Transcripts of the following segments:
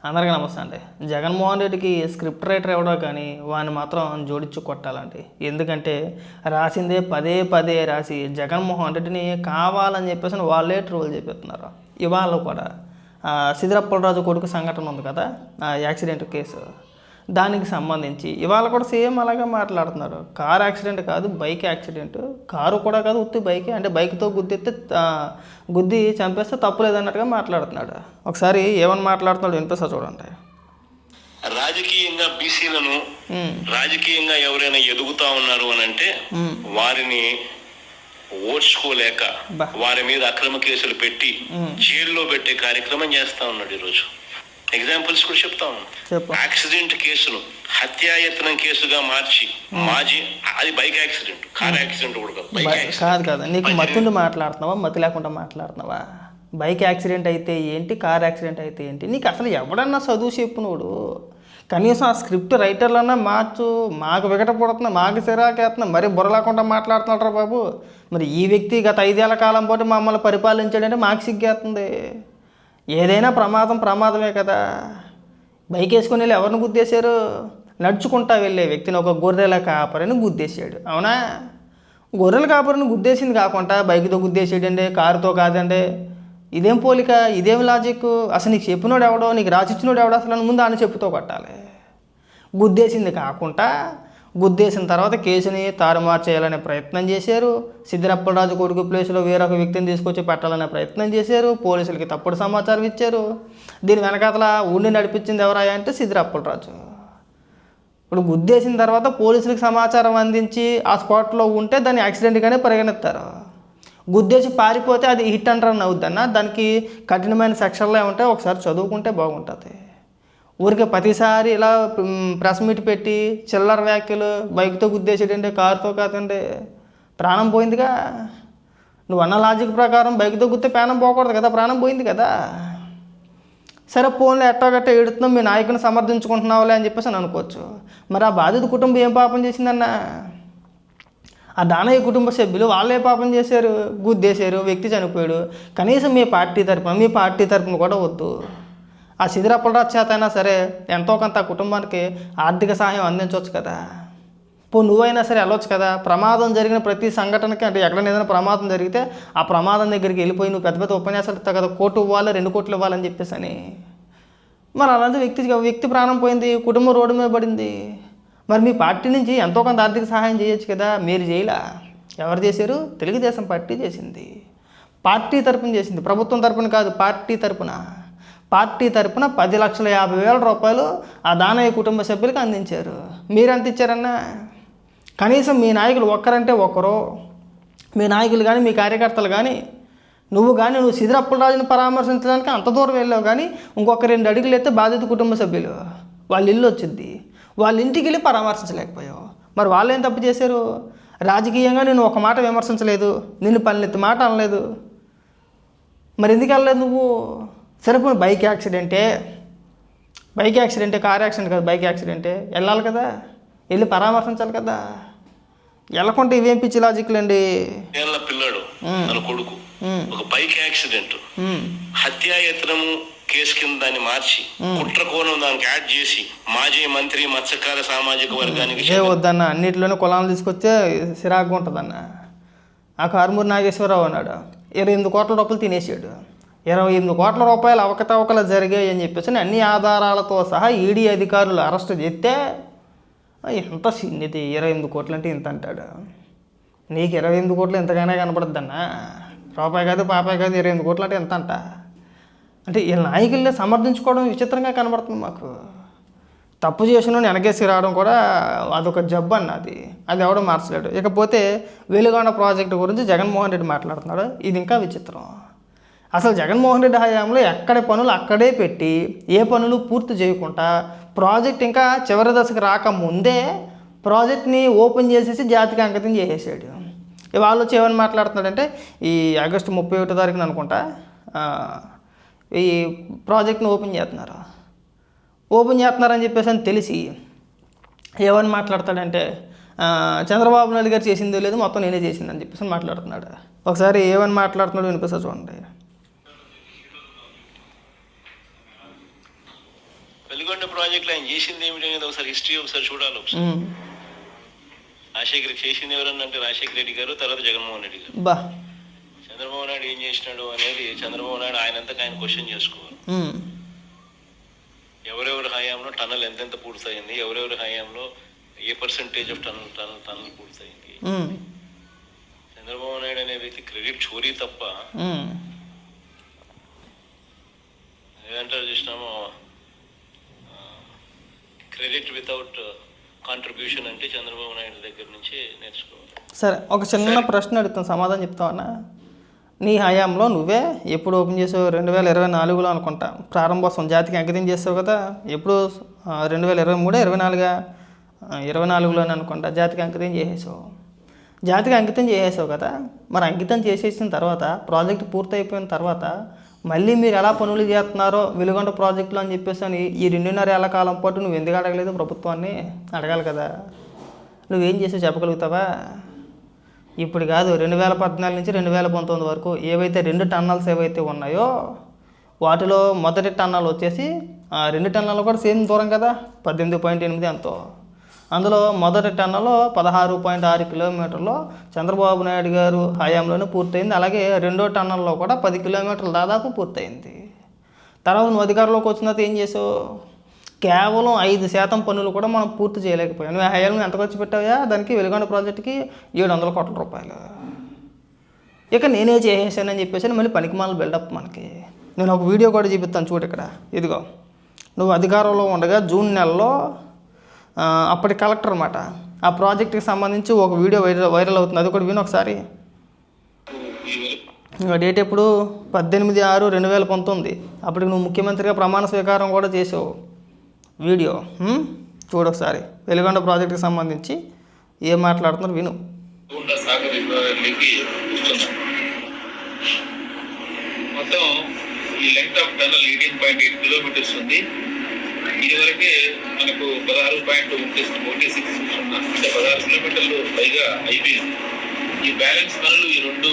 అందరికీ నమస్తే అండి. జగన్మోహన్ రెడ్డికి స్క్రిప్ట్ రైటర్ ఎవడో కానీ వాడిని మాత్రం జోడించి కొట్టాలండి. ఎందుకంటే రాసిందే పదే పదే రాసి జగన్మోహన్ రెడ్డిని కావాలని చెప్పేసి వాళ్ళే ట్రోల్ చేపిస్తున్నారు. ఇవాళ కూడా సిద్దిరప్పలరాజు కొడుకు సంఘటన ఉంది కదా, యాక్సిడెంట్ కేసు, దానికి సంబంధించి ఇవాళ కూడా సేమ్ అలాగే మాట్లాడుతున్నారు. కారు యాక్సిడెంట్ కాదు, బైక్ యాక్సిడెంట్. కారు కూడా కాదు, ఉత్తి బైకే. అంటే బైక్తో గుద్ది చంపేస్తే తప్పు లేదన్నట్టుగా మాట్లాడుతున్నాడు. ఒకసారి ఏమని మాట్లాడుతున్నాడు వినిపిస్తా చూడండి. రాజకీయంగా బీసీలను రాజకీయంగా ఎవరైనా ఎదుగుతా ఉన్నారు అని అంటే వారిని ఓర్చుకోలేక వారి మీద అక్రమ కేసులు పెట్టి జైల్లో పెట్టే కార్యక్రమం చేస్తా ఉన్నాడు ఈరోజు. ఎగ్జాంపుల్స్ కూడా చెప్తా ఉన్నాను. యాక్సిడెంట్ కేసును హత్యాయత్నం కేసుగా మార్చి అది బైక్ యాక్సిడెంట్, కార్ యాక్సిడెంట్ కూడా కాదు. నీకు మత్తుండి మాట్లాడుతున్నావా, మతి లేకుండా మాట్లాడుతున్నావా? బైక్ యాక్సిడెంట్ అయితే ఏంటి, కార్ యాక్సిడెంట్ అయితే ఏంటి? నీకు అసలు ఎవడన్నా చదువు చెప్పునోడు కనీసం ఆ స్క్రిప్ట్ రైటర్లన్నా మార్చు. మాకు వికటపడుతున్నా, మాకు సిరాకేస్తున్నా, మరీ బుర్రలేకుండా మాట్లాడుతున్నాడు బాబు. మరి ఈ వ్యక్తి గత 5 ఏళ్ల కాలం పాటు మమ్మల్ని పరిపాలించాడంటే మాకు సిగ్గేస్తుంది. ఏదైనా ప్రమాదమే కదా. బైక్ వేసుకొని వెళ్ళి ఎవరిని గుద్దేశారు? నడుచుకుంటా వెళ్ళే వ్యక్తిని ఒక గొర్రెల కాపరిని గుద్దేశాడు. అవునా? గొర్రెల కాపరిని గుద్దేసింది కాకుండా బైక్తో గుద్దేసాడండి, కారుతో కాదండి. ఇదేం పోలిక, ఇదేం లాజిక్? అసలు నీకు చెప్పినోడు ఎవడో, నీకు రాసిచ్చినోడు ఎవడో అసలు ముందు ఆయన చెప్పుతో కొట్టాలి. గుద్దేసింది కాకుండా గుద్దేసిన తర్వాత కేసుని తారుమారు చేయాలనే ప్రయత్నం చేశారు. సిద్దిరప్పలరాజు కొడుకు ప్లేస్లో వేరొక వ్యక్తిని తీసుకొచ్చి పెట్టాలనే ప్రయత్నం చేశారు. పోలీసులకి తప్పుడు సమాచారం ఇచ్చారు. దీని వెనకాతల ఉండి నడిపించింది ఎవరాయా అంటే సిద్దిరప్పలరాజు. ఇప్పుడు గుద్దేసిన తర్వాత పోలీసులకు సమాచారం అందించి ఆ స్పాట్లో ఉంటే దాన్ని యాక్సిడెంట్గానే పరిగణిస్తారు. గుద్దేసి పారిపోతే అది హిట్ అండ్ రన్ అవుద్దన్న. దానికి కఠినమైన సెక్షన్లే ఉంటాయి, ఒకసారి చదువుకుంటే బాగుంటుంది. ఊరికే ప్రతిసారి ఇలా ప్రెస్ మీట్ పెట్టి చిల్లర వ్యాఖ్యలు, బైక్తో గుద్దేసేటండి, కారుతో కాదండి, ప్రాణం పోయిందిగా. నువ్వు అన్న లాజిక్ ప్రకారం బైక్తో గుద్దే ప్రాణం పోకూడదు కదా, ప్రాణం పోయింది కదా. సరే ఫోన్లో ఎట్టాగట్ట ఏడుతున్నాం, మీ నాయకుని సమర్థించుకుంటున్నావులే అని చెప్పేసి అని అనుకోవచ్చు. మరి ఆ బాధిత కుటుంబం ఏం పాపం చేసిందన్న? ఆ దానయ్య కుటుంబ సభ్యులు వాళ్ళే పాపం చేశారు, గుద్దేశారు, వ్యక్తి చనిపోయాడు. కనీసం మీ పార్టీ తరపున కూడా వద్దు. ఆ సిద్దిరప్పలరాజు చేత అయినా సరే ఎంతో కొంత కుటుంబానికి ఆర్థిక సహాయం అందించవచ్చు కదా. నువ్వైనా సరే వెళ్ళొచ్చు కదా. ప్రమాదం జరిగిన ప్రతి సంఘటనకి, అంటే ఎక్కడైనా ఏదైనా ప్రమాదం జరిగితే ఆ ప్రమాదం దగ్గరికి వెళ్ళిపోయి నువ్వు పెద్ద ఉపన్యాసాలు ఇస్తావు కదా, 1 కోటి ఇవ్వాలి, 2 కోట్లు ఇవ్వాలని చెప్పేసి అని. మరి అలాంటి వ్యక్తి ప్రాణం పోయింది, కుటుంబం రోడ్డు మీద పడింది. మరి మీ పార్టీ నుంచి ఎంతో కొంత ఆర్థిక సహాయం చేయొచ్చు కదా. మీరు చేయలా. ఎవరు చేశారు? తెలుగుదేశం పార్టీ చేసింది. పార్టీ తరపున చేసింది, ప్రభుత్వం తరపున కాదు, పార్టీ తరపున 10,50,000 రూపాయలు ఆ దానయ్య కుటుంబ సభ్యులకు అందించారు. మీరెంత ఇచ్చారన్నా? కనీసం మీ నాయకులు ఒక్కరంటే ఒక్కరు, మీ నాయకులు కానీ మీ కార్యకర్తలు కానీ నువ్వు సిద్దిరప్పలరాజుని పరామర్శించడానికి అంత దూరం వెళ్ళావు, కానీ ఇంకొక 2 అడుగులు అయితే బాధిత కుటుంబ సభ్యులు వాళ్ళ ఇల్లు వచ్చింది, వాళ్ళ ఇంటికి వెళ్ళి పరామర్శించలేకపోయావు. మరి వాళ్ళు ఏం తప్పు చేశారు? రాజకీయంగా నేను ఒక మాట విమర్శించలేదు, నిన్ను పల్లెత్తి మాట అనలేదు, మరి ఎందుకు వెళ్ళలేదు నువ్వు? సరిపోయి బైక్ యాక్సిడెంటే, కార్ యాక్సిడెంట్ కాదు, బైక్ యాక్సిడెంటే, వెళ్ళాలి కదా, వెళ్ళి పరామర్శించాలి కదా. వెళ్ళకుంటే ఇవేం పిచ్చి లాజిక్లు అండి. పిల్లాడు తన కొడుకు ఒక బైక్ యాక్సిడెంట్, హత్యాయత్నము కేసు కింద దాన్ని మార్చి కుట్ర కోణం దానికి యాడ్ చేసి మాజీ మంత్రి మత్స్యకార సామాజిక వర్గానికి వద్దన్న. అన్నింటిలోనే కులాలు తీసుకొస్తే సిరాగ్గా ఉంటుందన్న. ఆ కారుమూరి నాగేశ్వరరావు అన్నాడు 28 కోట్ల రూపాయలు తినేసాడు. 28 కోట్ల రూపాయలు అవకతవకలు జరిగాయి అని చెప్పేసి అన్ని ఆధారాలతో సహా ఈడీ అధికారులు అరెస్ట్ చేస్తే ఎంత చిన్నది 28 కోట్లు అంటే ఇంత అంటాడు. నీకు 28 కోట్లు ఎంతగానే కనపడద్దన్న. రూపాయి కాదు పాపాయి కాదు, 28 కోట్లు అంటే ఎంత అంట. అంటే వీళ్ళ నాయకుల్ని సమర్థించుకోవడం విచిత్రంగా కనబడుతుంది మాకు. తప్పు చేసిన వెనకేసి రావడం కూడా అదొక జబ్బు అన్న. అది ఎవడో మార్చలేడు. ఇకపోతే వెలుగొండ ప్రాజెక్టు గురించి జగన్మోహన్ రెడ్డి మాట్లాడుతున్నాడు. ఇది ఇంకా విచిత్రం. అసలు జగన్మోహన్ రెడ్డి హయాంలో ఎక్కడి పనులు అక్కడే పెట్టి ఏ పనులు పూర్తి చేయకుండా ప్రాజెక్ట్ ఇంకా చివరి దశకు రాకముందే ప్రాజెక్ట్ని ఓపెన్ చేసేసి జాతికి అంకితం చేసేసాడు. ఇవాళ వచ్చి ఏమని మాట్లాడుతున్నాడంటే ఈ ఆగస్టు 31వ తారీఖున అనుకుంటా ఈ ప్రాజెక్ట్ని ఓపెన్ చేస్తున్నారని చెప్పేసి అని తెలిసి ఏమని మాట్లాడతాడంటే చంద్రబాబు నాయుడు గారు చేసిందో లేదు, మొత్తం నేనే చేసిందని చెప్పేసి మాట్లాడుతున్నాడు. ఒకసారి ఏమని మాట్లాడుతున్నాడు వినిపిస్తా చూడండి. వెలుగొండ ప్రాజెక్టులో ఆయన చేసింది ఏమిటి అనేది ఒకసారి హిస్టరీ ఒకసారి చూడాలి. ఒకసారి రాజశేఖర్ చేసింది ఎవరన్నా అంటే రాజశేఖర రెడ్డి గారు, తర్వాత జగన్మోహన్ రెడ్డి గారు. చంద్రబాబు నాయుడు ఏం చేసినాడు అనేది చంద్రబాబు నాయుడు ఆయనంతకు ఆయన క్వశ్చన్ చేసుకోవాలి. ఎవరెవరి హయాంలో టన్నల్ ఎంతెంత పూర్తయింది, ఎవరెవరి హయాంలో ఏ పర్సంటేజ్ ఆఫ్ టన్నల్ పూర్తయింది. చంద్రబాబు నాయుడు అనే వ్యక్తి క్రెడిట్ చోరీ తప్ప ఏదంటారు చూసినామో క్రెడిట్ వితౌట్ కాంట్రిబ్యూషన్ అంటే చంద్రబాబు నాయుడు దగ్గర నుంచి నేర్చుకోవాలి. సరే, ఒక చిన్న ప్రశ్న అడుగుతాను, సమాధానం చెప్తావన్నా? నీ హయాంలో నువ్వే ఎప్పుడు ఓపెన్ చేసావు? 2024లో అనుకుంటా ప్రారంభోత్సవం జాతికి అంకితం చేసావు కదా. ఎప్పుడు 2023, 24లోనే అనుకుంటా జాతికి అంకితం చేసేసావు. జాతికి అంకితం చేసేసావు కదా. మరి అంకితం చేసేసిన తర్వాత ప్రాజెక్ట్ పూర్తయిపోయిన తర్వాత మళ్ళీ మీరు ఎలా పనులు చేస్తున్నారో వెలుగొండ ప్రాజెక్టులో అని చెప్పేసి అని ఈ 2.5 ఏళ్ల కాలం పాటు నువ్వు ఎందుకు అడగలేదు? ప్రభుత్వాన్ని అడగాలి కదా. నువ్వేం చేసావు చెప్పగలుగుతావా? ఇప్పుడు కాదు, 2014 నుంచి 2019 వరకు ఏవైతే 2 టన్నల్స్ ఏవైతే ఉన్నాయో వాటిలో మొదటి టన్నల్ వచ్చేసి 2 టన్నల్ కూడా సేమ్ దూరం కదా, 18.8 ఎంతో. అందులో మొదటి టన్నలో 16.6 కిలోమీటర్లు చంద్రబాబు నాయుడు గారు హయాంలోనే పూర్తయింది. అలాగే రెండో టన్నల్లో కూడా 10 కిలోమీటర్లు దాదాపు పూర్తయింది. తర్వాత నువ్వు అధికారంలోకి వచ్చిన తర్వాత ఏం చేసావు? కేవలం 5% పనులు కూడా మనం పూర్తి చేయలేకపోయాం. నువ్వు హయాంలో ఎంత ఖర్చు పెట్టావా దానికి? వెలుగొండ ప్రాజెక్టుకి 700 కోట్ల రూపాయలు. ఇక నేనే చేసేసానని చెప్పేసి మళ్ళీ పనికిమాల బిల్డప్ మనకి. నేను ఒక వీడియో కూడా చూపిస్తాను చూడు ఇక్కడ. ఇదిగో, నువ్వు అధికారంలో ఉండగా జూన్ నెలలో అప్పటి కలెక్టర్ అనమాట ఆ ప్రాజెక్ట్కి సంబంధించి ఒక వీడియో వైరల్ అవుతుంది. అది కూడా విను ఒకసారి. డేట్ ఎప్పుడు? 18/6/2019. అప్పటికి నువ్వు ముఖ్యమంత్రిగా ప్రమాణ స్వీకారం కూడా చేసావు. వీడియో చూడు ఒకసారి. వెలుగొండ ప్రాజెక్టుకి సంబంధించి ఏం మాట్లాడుతున్నారు విను. మొత్తం ఈ లెంగ్త్ ఆఫ్ టనల్ 18.8 కిలోమీటర్స్ ఉంది. ఇదివరకే మనకు 16.16 అంటే 16 కిలోమీటర్లు పైగా అయిపోయింది. ఈ బ్యాలెన్స్ పనులు ఈ 2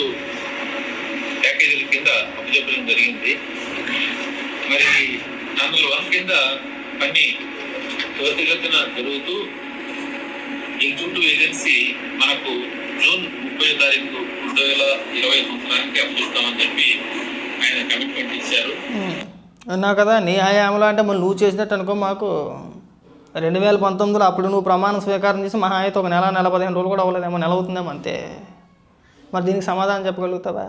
ప్యాకేజీల కింద అప్పచెప్పడం జరిగింది. మరి టన్నల్ 1 కింద పని త్వరితగతిన జరుగుతూ ఎగ్జిక్యూటివ్ ఏజెన్సీ మనకు జూన్ 30 తారీఖు 2020 సంవత్సరానికి అప్పచెప్తామని చెప్పి ఆయన కమిట్మెంట్ ఇచ్చారు. అన్నావు కదా నీ హయాంలో. అంటే మళ్ళీ నువ్వు చేసినట్టు అనుకో. మాకు 2019లో అప్పుడు నువ్వు ప్రమాణ స్వీకారం చేసి మహా అయితే ఒక నెల 15 రోజులు కూడా అవ్వలేదేమో, నెల అవుతుందేమో అంతే. మరి దీనికి సమాధానం చెప్పగలుగుతావా?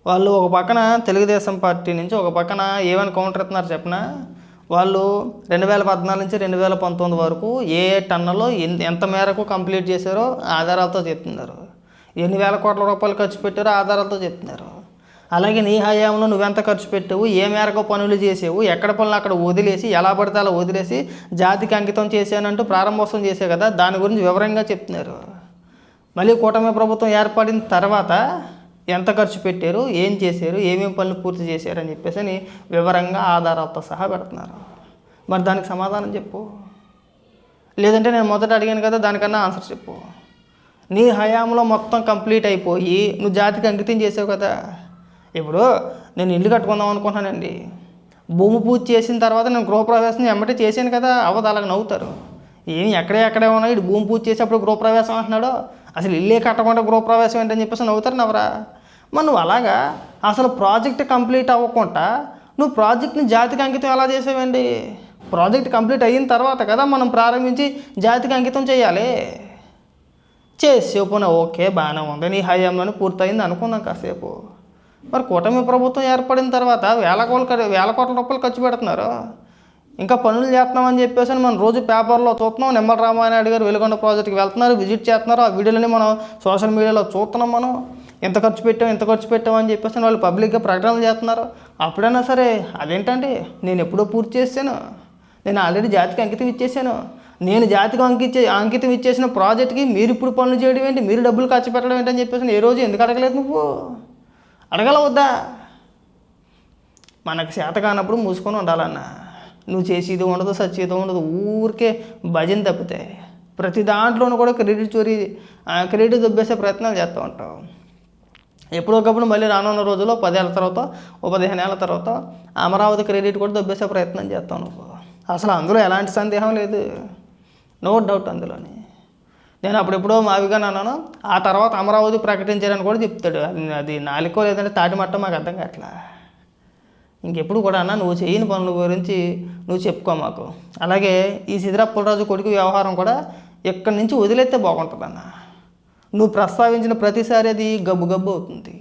వాళ్ళు ఒక పక్కన తెలుగుదేశం పార్టీ నుంచి ఒక పక్కన ఏమైనా కౌంటర్ ఇస్తున్నారు చెప్పిన. వాళ్ళు 2014 నుంచి 2019 వరకు ఏ టన్నులో ఎంత మేరకు కంప్లీట్ చేశారో ఆధారాలతో చెప్తున్నారు. ఎన్ని వేల కోట్ల రూపాయలు ఖర్చు పెట్టారో ఆధారాలతో చెప్తున్నారు. అలాగే నీ హయాంలో నువ్వెంత ఖర్చు పెట్టావు, ఏ మేరకు పనులు చేసావు, ఎక్కడ పనులు అక్కడ వదిలేసి ఎలా పడితే అలా వదిలేసి జాతికి అంకితం చేశానంటూ ప్రారంభోత్సవం చేసావు కదా, దాని గురించి వివరంగా చెప్తున్నారు. మళ్ళీ కూటమి ప్రభుత్వం ఏర్పడిన తర్వాత ఎంత ఖర్చు పెట్టారు, ఏం చేశారు, ఏమేమి పనులు పూర్తి చేశారు అని చెప్పేసి వివరంగా ఆధారాలతో సహా పెడుతున్నారు. మరి దానికి సమాధానం చెప్పు. లేదంటే నేను మొదట అడిగాను కదా, దానికన్నా ఆన్సర్ చెప్పు. నీ హయాంలో మొత్తం కంప్లీట్ అయిపోయి నువ్వు జాతికి అంకితం చేసావు కదా. ఇప్పుడు నేను ఇల్లు కట్టుకుందాం అనుకుంటున్నానండి. భూమి పూజ చేసిన తర్వాత నేను గృహప్రవేశం వెంబటే చేశాను కదా, అవ్వదు. అలాగ నవ్వుతారు. ఏమి ఎక్కడే ఉన్నాయి, ఇటు భూమి పూజ చేసేప్పుడు గృహప్రవేశం అంటున్నాడు, అసలు ఇల్లే కట్టకుండా గృహప్రవేశం ఏంటని చెప్పేసి నవ్వుతారు నవరా. మరి నువ్వు అలాగా అసలు ప్రాజెక్ట్ కంప్లీట్ అవ్వకుండా నువ్వు ప్రాజెక్ట్ని జాతికి అంకితం ఎలా చేసావండి? ప్రాజెక్ట్ కంప్లీట్ అయిన తర్వాత కదా మనం ప్రారంభించి జాతికి అంకితం చేయాలి. చేసేపు ఓకే బాగానే ఉంది, నీ హయాంలోనే పూర్తయింది అనుకుందాం కాసేపు. మరి కూటమి ప్రభుత్వం ఏర్పడిన తర్వాత వేల కోట్ల రూపాయలు ఖర్చు పెడుతున్నారు. ఇంకా పనులు చేస్తున్నామని చెప్పేసి మనం రోజు పేపర్లో చూస్తున్నాం. నిమ్మల రామానాయుడు గారు వెలుగొండ ప్రాజెక్టుకి వెళ్తున్నారు, విజిట్ చేస్తున్నారు. ఆ వీడియోలని మనం సోషల్ మీడియాలో చూస్తున్నాం. మనం ఎంత ఖర్చు పెట్టామని చెప్పేసి వాళ్ళు పబ్లిక్గా ప్రకటనలు చేస్తున్నారు. అప్పుడైనా సరే అదేంటండి, నేను ఎప్పుడో పూర్తి చేశాను, నేను ఆల్రెడీ జాతికి అంకితం ఇచ్చేసాను, నేను జాతికి అంకితం ఇచ్చేసిన ప్రాజెక్ట్కి మీరు ఇప్పుడు పనులు చేయడం ఏంటి, మీరు డబ్బులు ఖర్చు పెట్టడం ఏంటని చెప్పేసి ఏ రోజు ఎందుకు అడగలేదు? నువ్వు అడగలవద్దా? మనకు చేత కానప్పుడు మూసుకొని ఉండాలన్నా. నువ్వు చేసేది ఉండదు, సచ్చేది ఉండదు, ఊరికే భజన తప్పితే ప్రతి దాంట్లోనూ కూడా క్రెడిట్ దొబ్బేసే ప్రయత్నాలు చేస్తూ ఉంటావు. ఎప్పుడొకప్పుడు మళ్ళీ రానున్న రోజుల్లో 10 ఏళ్ళ తర్వాత 15 ఏళ్ళ తర్వాత అమరావతి క్రెడిట్ కూడా దొబ్బేసే ప్రయత్నం చేస్తావు నువ్వు. అసలు అందులో ఎలాంటి సందేహం లేదు, నో డౌట్ అందులోని. నేను అప్పుడెప్పుడో మావిగా అన్నాను, ఆ తర్వాత అమరావతి ప్రకటించారని కూడా చెప్తాడు. అది నాలుకో లేదంటే తాటిమట్టం మాకు అర్థం కావట్లా. ఇంకెప్పుడు కూడా అన్న నువ్వు చేయని పనుల గురించి నువ్వు చెప్పుకో మాకు. అలాగే ఈ సిద్ధిరాపులరాజు కొడుకు వ్యవహారం కూడా ఇక్కడి నుంచి వదిలేస్తే బాగుంటుందన్న. నువ్వు ప్రస్తావించిన ప్రతిసారి అది గబ్బు గబ్బు అవుతుంది.